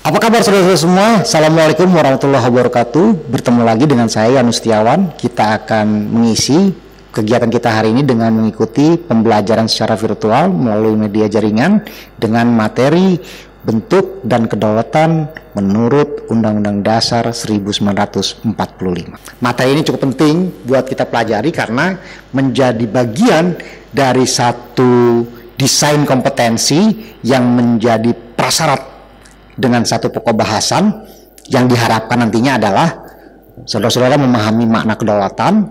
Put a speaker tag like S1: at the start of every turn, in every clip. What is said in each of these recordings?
S1: Apa kabar saudara-saudara semua? Assalamualaikum warahmatullahi wabarakatuh. Bertemu lagi dengan saya Yanus Setiawan. Kita akan mengisi kegiatan kita hari ini dengan mengikuti pembelajaran secara virtual melalui media jaringan dengan materi bentuk dan kedaulatan menurut Undang-Undang Dasar 1945. Materi ini cukup penting buat kita pelajari karena menjadi bagian dari satu desain kompetensi yang menjadi prasyarat dengan satu pokok bahasan yang diharapkan nantinya adalah saudara-saudara memahami makna kedaulatan,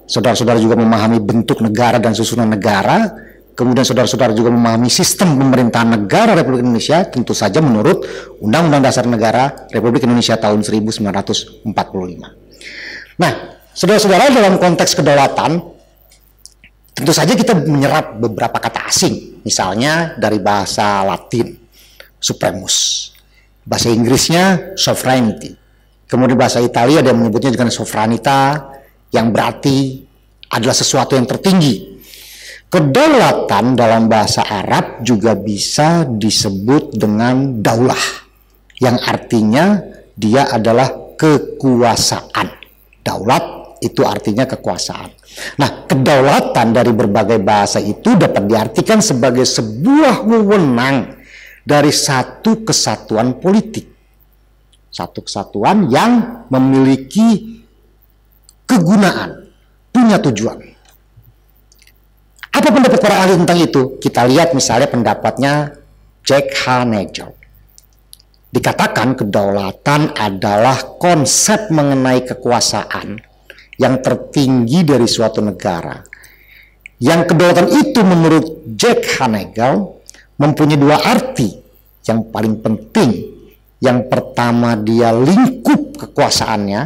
S1: saudara-saudara juga memahami bentuk negara dan susunan negara, kemudian saudara-saudara juga memahami sistem pemerintahan negara Republik Indonesia, tentu saja menurut Undang-Undang Dasar Negara Republik Indonesia tahun 1945. Nah, saudara-saudara, dalam konteks kedaulatan, tentu saja kita menyerap beberapa kata asing, misalnya dari bahasa Latin, supremus, bahasa Inggrisnya sovereignty, kemudian bahasa Italia dia menyebutnya dengan sovranità, yang berarti adalah sesuatu yang tertinggi. Kedaulatan dalam bahasa Arab juga bisa disebut dengan daulah, yang artinya dia adalah kekuasaan. Daulat itu artinya kekuasaan. Nah, kedaulatan dari berbagai bahasa itu dapat diartikan sebagai sebuah wewenang dari satu kesatuan politik, satu kesatuan yang memiliki kegunaan, punya tujuan. Apa pendapat para ahli tentang itu? Kita lihat misalnya pendapatnya Jack H. Nagel. Dikatakan kedaulatan adalah konsep mengenai kekuasaan yang tertinggi dari suatu negara. Yang kedaulatan itu menurut Jack H. Nagel mempunyai dua arti yang paling penting. Yang pertama dia lingkup kekuasaannya,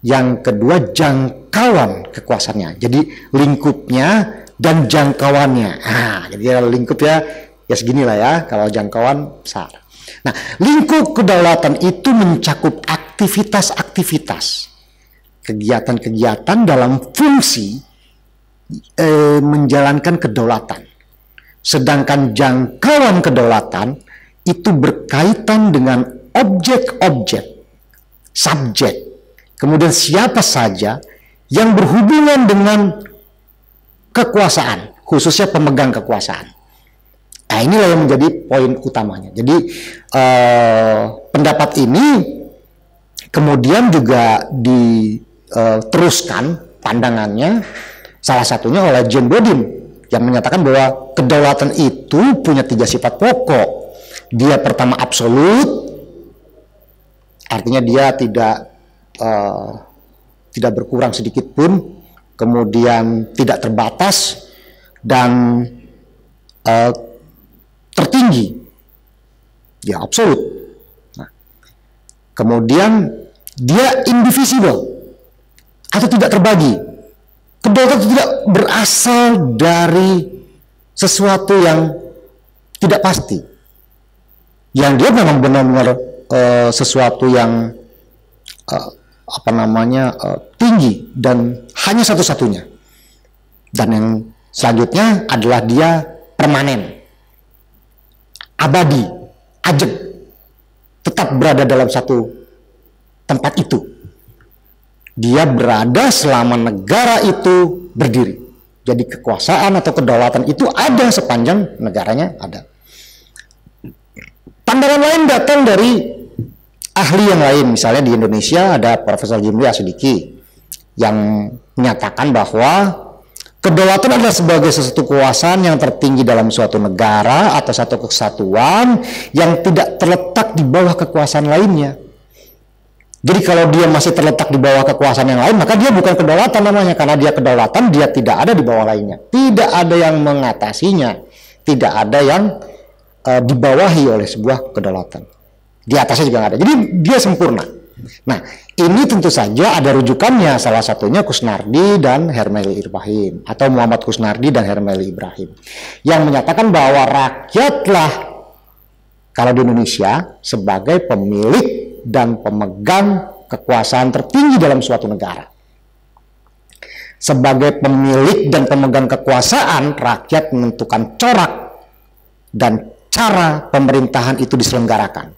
S1: yang kedua jangkauan kekuasaannya. Jadi lingkupnya dan jangkauannya. Jadi lingkup ya seginilah ya, kalau jangkauan besar. Nah, lingkup kedaulatan itu mencakup aktivitas-aktivitas, kegiatan-kegiatan dalam fungsi menjalankan kedaulatan. Sedangkan jangkauan kedaulatan itu berkaitan dengan objek-objek, subjek, kemudian siapa saja yang berhubungan dengan kekuasaan, khususnya pemegang kekuasaan. Nah, inilah yang menjadi poin utamanya. Jadi pendapat ini kemudian juga diteruskan pandangannya salah satunya oleh John Bodin, yang menyatakan bahwa kedaulatan itu punya tiga sifat pokok. Dia pertama absolut, artinya dia tidak berkurang sedikit pun, kemudian tidak terbatas, dan tertinggi, dia absolut. Nah, kemudian dia indivisible, atau tidak terbagi. Kedaulatan itu tidak berasal dari sesuatu yang tidak pasti, yang dia memang benar-benar sesuatu yang tinggi dan hanya satu-satunya. Dan yang selanjutnya adalah dia permanen, abadi, ajeg, tetap berada dalam satu tempat itu. Dia berada selama negara itu berdiri. Jadi kekuasaan atau kedaulatan itu ada sepanjang negaranya ada. Pandangan lain datang dari ahli yang lain. Misalnya di Indonesia ada Profesor Jimli Asyidiki yang menyatakan bahwa kedaulatan adalah sebagai sesuatu kekuasaan yang tertinggi dalam suatu negara atau satu kesatuan yang tidak terletak di bawah kekuasaan lainnya. Jadi kalau dia masih terletak di bawah kekuasaan yang lain, maka dia bukan kedaulatan namanya, karena dia kedaulatan, dia tidak ada di bawah lainnya. Tidak ada yang mengatasinya, tidak ada yang dibawahi oleh sebuah kedaulatan. Di atasnya juga nggak ada. Jadi dia sempurna. Nah, ini tentu saja ada rujukannya, salah satunya Kusnardi dan Hermeli Ibrahim, atau Muhammad Kusnardi dan Hermeli Ibrahim, yang menyatakan bahwa rakyatlah kalau di Indonesia sebagai pemilik dan pemegang kekuasaan tertinggi dalam suatu negara. Sebagai pemilik dan pemegang kekuasaan, rakyat menentukan corak dan cara pemerintahan itu diselenggarakan.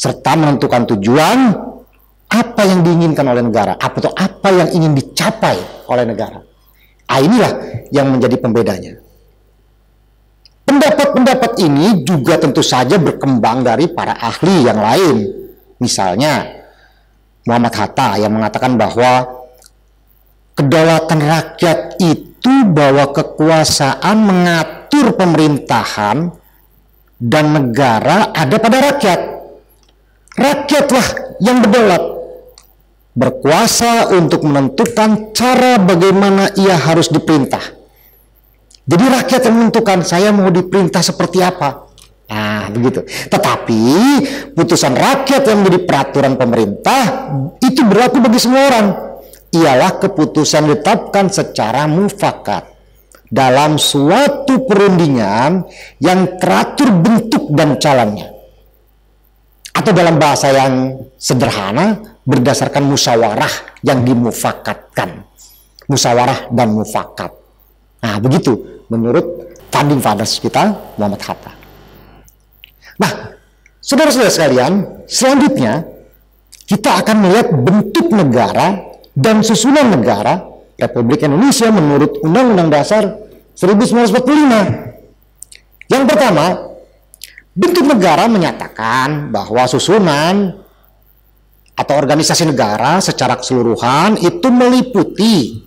S1: serta menentukan tujuan apa yang diinginkan oleh negara, atau apa yang ingin dicapai oleh negara. Inilah yang menjadi pembedanya. Pendapat-pendapat ini juga tentu saja berkembang dari para ahli yang lain. Misalnya Muhammad Hatta yang mengatakan bahwa kedaulatan rakyat itu bahwa kekuasaan mengatur pemerintahan dan negara ada pada rakyat. Rakyatlah yang berdaulat, berkuasa untuk menentukan cara bagaimana ia harus diperintah. Jadi rakyat yang menentukan saya mau diperintah seperti apa. Nah, begitu. Tetapi putusan rakyat yang menjadi peraturan pemerintah itu berlaku bagi semua orang. Ialah keputusan ditetapkan secara mufakat dalam suatu perundingan yang teratur bentuk dan jalannya. Atau dalam bahasa yang sederhana, berdasarkan musyawarah yang dimufakatkan. Musyawarah dan mufakat. Nah, begitu menurut founding fathers kita, Muhammad Hatta. Nah, saudara-saudara sekalian, selanjutnya kita akan melihat bentuk negara dan susunan negara Republik Indonesia menurut Undang-Undang Dasar 1945. Yang pertama, bentuk negara menyatakan bahwa susunan atau organisasi negara secara keseluruhan itu meliputi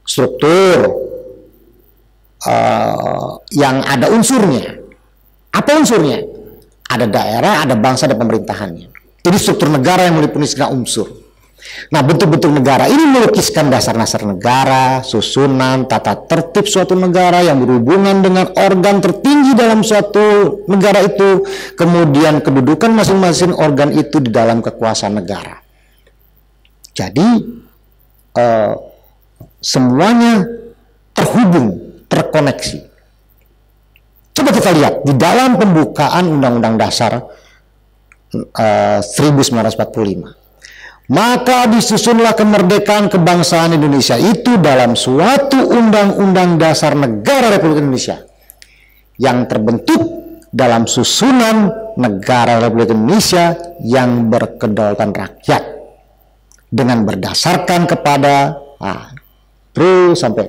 S1: struktur yang ada unsurnya. Apa unsurnya? Ada daerah, ada bangsa, ada pemerintahannya. Jadi struktur negara yang meliputi segala unsur. Nah, bentuk-bentuk negara ini melukiskan dasar-dasar negara, susunan, tata tertib suatu negara yang berhubungan dengan organ tertinggi dalam suatu negara itu, kemudian kedudukan masing-masing organ itu di dalam kekuasaan negara. Jadi semuanya terhubung, terkoneksi. Coba kita lihat di dalam pembukaan Undang-Undang Dasar 1945. Maka disusunlah kemerdekaan kebangsaan Indonesia itu dalam suatu Undang-Undang Dasar Negara Republik Indonesia yang terbentuk dalam susunan negara Republik Indonesia yang berkedaulatan rakyat dengan berdasarkan kepada terus sampai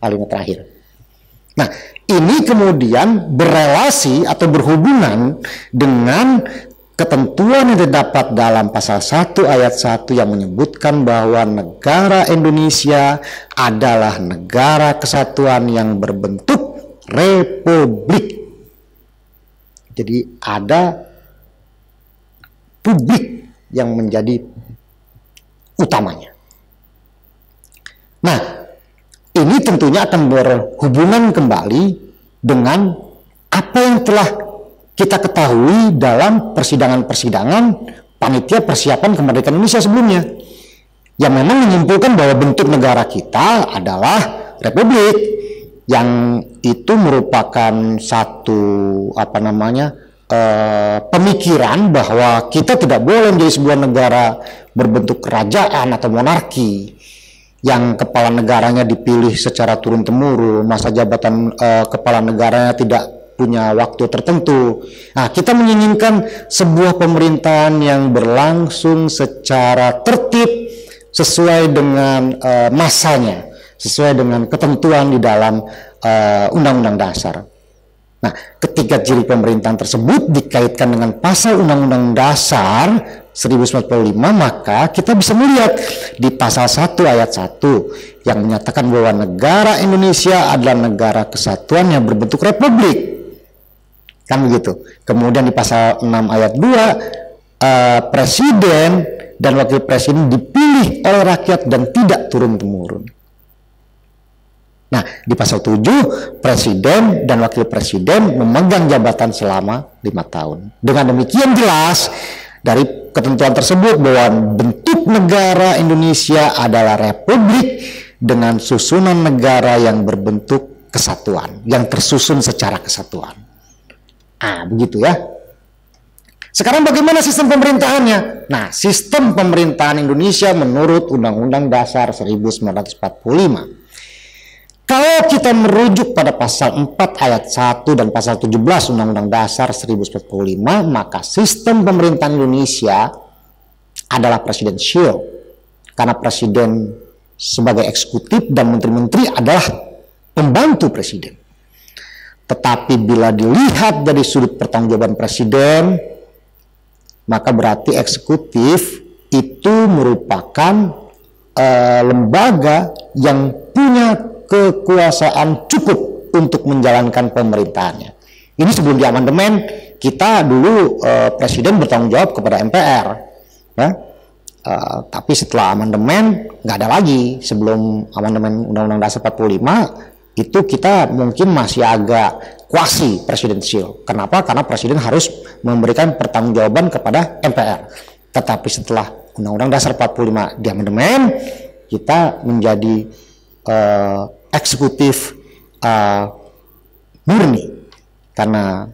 S1: kalimat terakhir. Nah, ini kemudian berelasi atau berhubungan dengan ketentuan yang terdapat dalam pasal 1 ayat 1 yang menyebutkan bahwa negara Indonesia adalah negara kesatuan yang berbentuk republik. Jadi ada publik yang menjadi utamanya. Nah, ini tentunya akan berhubungan kembali dengan apa yang telah kita ketahui dalam persidangan-persidangan panitia persiapan kemerdekaan Indonesia sebelumnya, yang memang menyimpulkan bahwa bentuk negara kita adalah republik, yang itu merupakan satu pemikiran bahwa kita tidak boleh menjadi sebuah negara berbentuk kerajaan atau monarki yang kepala negaranya dipilih secara turun-temurun, masa jabatan kepala negaranya tidak punya waktu tertentu. Nah, kita menginginkan sebuah pemerintahan yang berlangsung secara tertib sesuai dengan masanya, sesuai dengan ketentuan di dalam Undang-Undang Dasar. Nah, ketika ciri pemerintahan tersebut dikaitkan dengan pasal Undang-Undang Dasar 1945, maka kita bisa melihat di pasal 1 ayat 1 yang menyatakan bahwa negara Indonesia adalah negara kesatuan yang berbentuk republik. Kan begitu. Kemudian di pasal 6 ayat 2 presiden dan wakil presiden dipilih oleh rakyat dan tidak turun-temurun. Nah, di pasal 7 presiden dan wakil presiden memegang jabatan selama 5 tahun. Dengan demikian jelas dari ketentuan tersebut bahwa bentuk negara Indonesia adalah republik dengan susunan negara yang berbentuk kesatuan, yang tersusun secara kesatuan. Begitu ya. Sekarang bagaimana sistem pemerintahannya? Nah, sistem pemerintahan Indonesia menurut Undang-Undang Dasar 1945. Kalau Kalau kita merujuk pada pasal 4 ayat 1 dan pasal 17 Undang-Undang Dasar 1945, maka sistem pemerintahan Indonesia adalah presidensial. Karena presiden sebagai eksekutif dan menteri-menteri adalah pembantu presiden. Tetapi bila dilihat dari sudut pertanggungjawaban presiden, maka berarti eksekutif itu merupakan lembaga yang punya kekuasaan cukup untuk menjalankan pemerintahannya. Ini sebelum di amandemen, kita dulu presiden bertanggung jawab kepada MPR, ya. Tapi setelah amandemen nggak ada lagi. Sebelum amandemen Undang-Undang Dasar 45 itu kita mungkin masih agak kuasi presidensial. Kenapa? Karena presiden harus memberikan pertanggungjawaban kepada MPR. Tetapi setelah Undang-Undang Dasar 45 di amandemen, kita menjadi eksekutif murni karena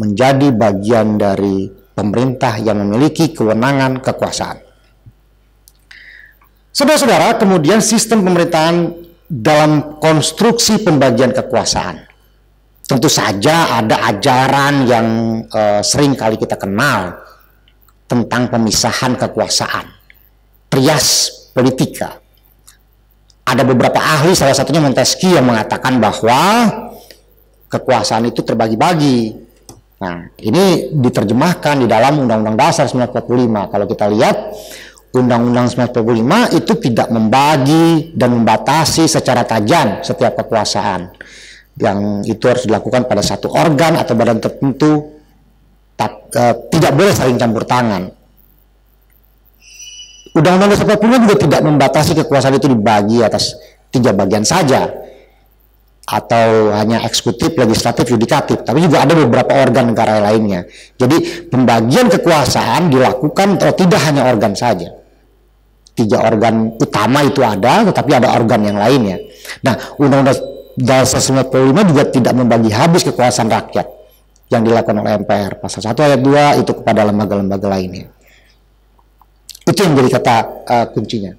S1: menjadi bagian dari pemerintah yang memiliki kewenangan kekuasaan. Saudara-saudara, kemudian sistem pemerintahan dalam konstruksi pembagian kekuasaan. Tentu saja ada ajaran yang sering kali kita kenal tentang pemisahan kekuasaan, trias politika. Ada beberapa ahli, salah satunya Montesquieu, yang mengatakan bahwa kekuasaan itu terbagi-bagi. Nah, ini diterjemahkan di dalam Undang-Undang Dasar 1945. Kalau kita lihat, Undang-Undang 1945 itu tidak membagi dan membatasi secara tajam setiap kekuasaan. Yang itu harus dilakukan pada satu organ atau badan tertentu, tidak boleh saling campur tangan. Undang-Undang Dasar 45 juga tidak membatasi kekuasaan itu dibagi atas 3 bagian saja, atau hanya eksekutif, legislatif, yudikatif, tapi juga ada beberapa organ negara lainnya. Jadi pembagian kekuasaan dilakukan tidak hanya organ saja. 3 organ utama itu ada, tetapi ada organ yang lainnya. Nah, Undang-Undang Dasar 1945 juga tidak membagi habis kekuasaan rakyat yang dilakukan oleh MPR. Pasal 1 ayat 2 itu kepada lembaga-lembaga lainnya. Itu yang jadi kata kuncinya.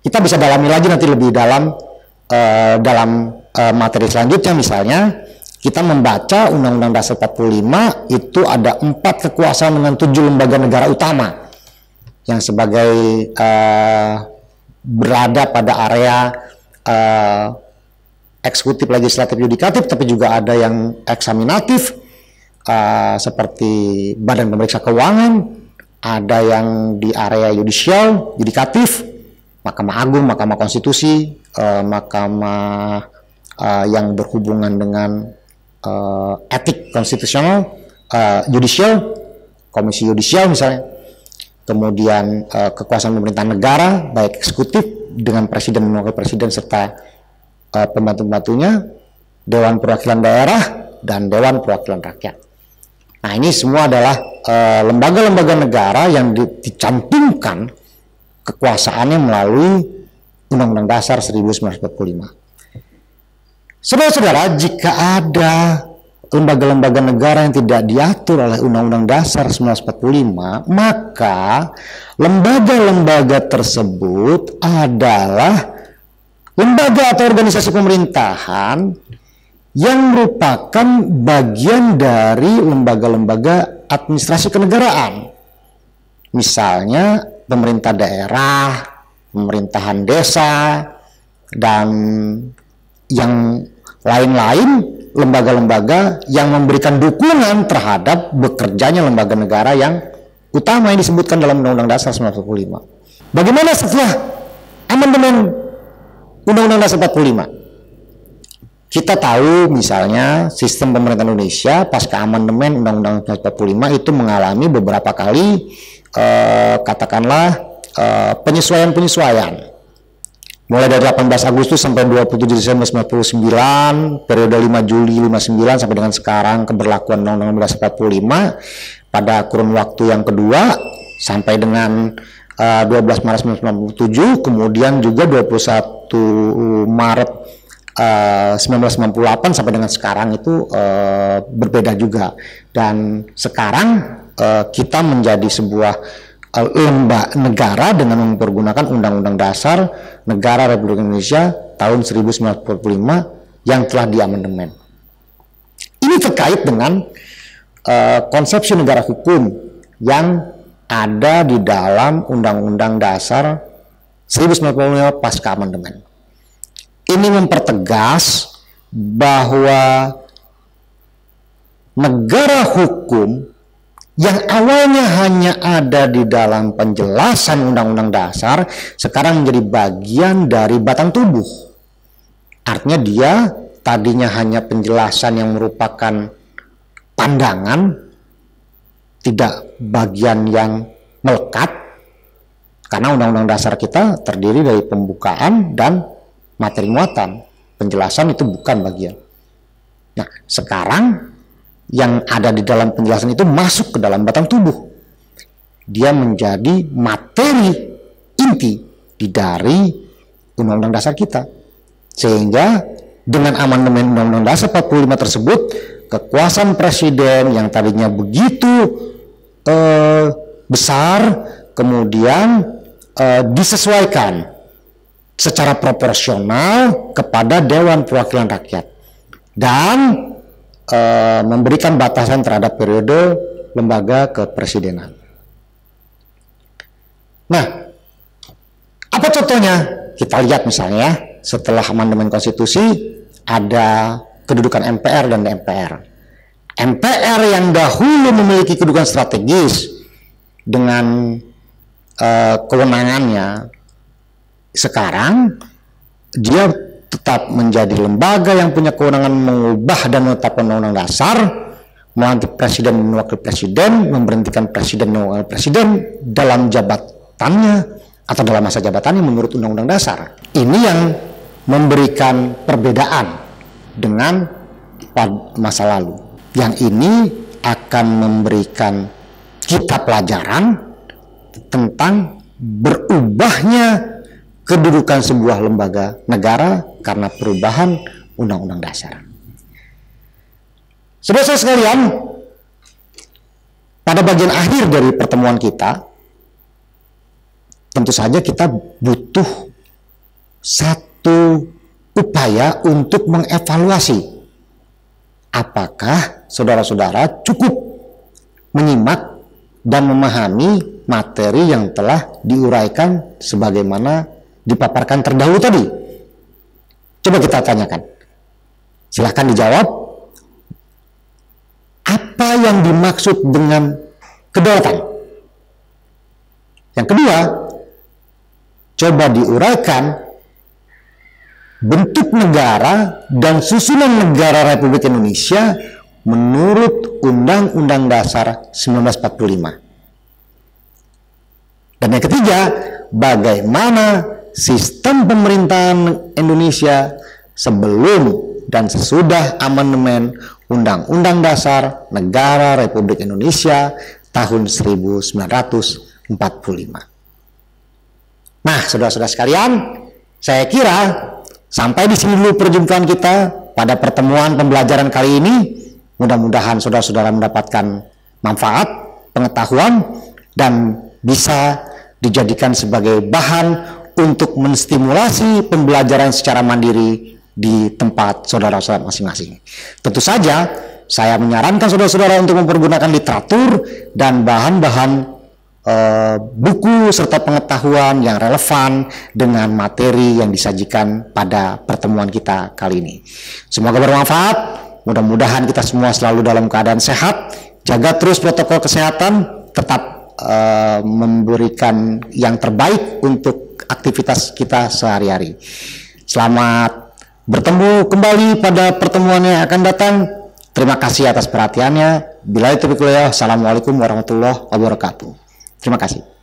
S1: Kita bisa dalami lagi nanti lebih dalam materi selanjutnya. Misalnya kita membaca Undang-Undang Dasar 45 itu ada 4 kekuasaan dengan 7 lembaga negara utama yang sebagai berada pada area eksekutif, legislatif, yudikatif, tapi juga ada yang eksaminatif seperti Badan Pemeriksa Keuangan, ada yang di area yudisial, yudikatif, Mahkamah Agung, Mahkamah Konstitusi, Mahkamah yang berhubungan dengan etik konstitusional, yudisial, Komisi Yudisial misalnya, kemudian kekuasaan pemerintahan negara, baik eksekutif dengan presiden dan wakil presiden serta pembantu-pembantunya, Dewan Perwakilan Daerah, dan Dewan Perwakilan Rakyat. Nah, ini semua adalah lembaga-lembaga negara yang dicantumkan kekuasaannya melalui Undang-Undang Dasar 1945. Saudara-saudara, jika ada lembaga-lembaga negara yang tidak diatur oleh Undang-Undang Dasar 1945, maka lembaga-lembaga tersebut adalah lembaga atau organisasi pemerintahan yang merupakan bagian dari lembaga-lembaga administrasi kenegaraan. Misalnya pemerintah daerah, pemerintahan desa, dan yang lain-lain, lembaga-lembaga yang memberikan dukungan terhadap bekerjanya lembaga negara yang utama yang disebutkan dalam Undang-Undang Dasar 1945. Bagaimana setelah amandemen Undang-Undang Dasar 45? Kita tahu misalnya sistem pemerintahan Indonesia pasca amandemen Undang-Undang 45 itu mengalami beberapa kali katakanlah penyesuaian-penyesuaian. Mulai dari 18 Agustus sampai 27 Desember 1999, periode 5 Juli 59 sampai dengan sekarang keberlakuan Undang-Undang Dasar 45 pada kurun waktu yang kedua sampai dengan 12 Maret 1997, kemudian juga 21 Maret 1998 sampai dengan sekarang itu berbeda juga. Dan sekarang kita menjadi sebuah lembaga negara dengan mempergunakan Undang-Undang Dasar Negara Republik Indonesia tahun 1945 yang telah diamandemen. Ini terkait dengan konsepsi negara hukum yang ada di dalam Undang-Undang Dasar 1945 pasca amandemen. Ini mempertegas bahwa negara hukum yang awalnya hanya ada di dalam penjelasan Undang-Undang Dasar sekarang menjadi bagian dari batang tubuh. Artinya dia tadinya hanya penjelasan yang merupakan pandangan, tidak bagian yang melekat, karena Undang-Undang Dasar kita terdiri dari pembukaan dan materi muatan. Penjelasan itu bukan bagian. Nah, sekarang yang ada di dalam penjelasan itu masuk ke dalam batang tubuh. Dia menjadi materi inti dari Undang-Undang Dasar kita. Sehingga dengan amandemen Undang-Undang Dasar 45 tersebut, kekuasaan presiden yang tadinya begitu besar kemudian disesuaikan secara proporsional kepada Dewan Perwakilan Rakyat dan memberikan batasan terhadap periode lembaga kepresidenan. Nah, apa contohnya? Kita lihat misalnya setelah amandemen konstitusi ada kedudukan MPR dan DPR. MPR yang dahulu memiliki kedudukan strategis dengan kewenangannya, sekarang dia tetap menjadi lembaga yang punya kewenangan mengubah dan menetapkan undang-undang dasar, melantik presiden dan wakil presiden, memberhentikan presiden dan wakil presiden dalam jabatannya atau dalam masa jabatannya menurut undang-undang dasar. Ini yang memberikan perbedaan dengan masa lalu. Yang ini akan memberikan kita pelajaran tentang berubahnya kedudukan sebuah lembaga negara karena perubahan Undang-Undang Dasar. Saudara sekalian, pada bagian akhir dari pertemuan kita, tentu saja kita butuh satu upaya untuk mengevaluasi apakah saudara-saudara cukup menyimak dan memahami materi yang telah diuraikan sebagaimana dipaparkan terdahulu tadi. Coba kita tanyakan. Silahkan dijawab. Apa yang dimaksud dengan kedaulatan? Yang kedua, coba diuraikan bentuk negara dan susunan negara Republik Indonesia menurut Undang-Undang Dasar 1945. Dan yang ketiga, bagaimana sistem pemerintahan Indonesia sebelum dan sesudah amandemen Undang-Undang Dasar Negara Republik Indonesia tahun 1945. Nah, saudara-saudara sekalian, saya kira sampai di sini dulu perjumpaan kita pada pertemuan pembelajaran kali ini. Mudah-mudahan saudara-saudara mendapatkan manfaat, pengetahuan, dan bisa dijadikan sebagai bahan untuk menstimulasi pembelajaran secara mandiri di tempat saudara-saudara masing-masing. Tentu saja saya menyarankan saudara-saudara untuk mempergunakan literatur dan bahan-bahan buku serta pengetahuan yang relevan dengan materi yang disajikan pada pertemuan kita kali ini. Semoga bermanfaat. Mudah-mudahan kita semua selalu dalam keadaan sehat, jaga terus protokol kesehatan, tetap memberikan yang terbaik untuk aktivitas kita sehari-hari. Selamat bertemu kembali pada pertemuan yang akan datang. Terima kasih atas perhatiannya. Billahi taufiq wal hidayah. Assalamualaikum warahmatullahi wabarakatuh. Terima kasih.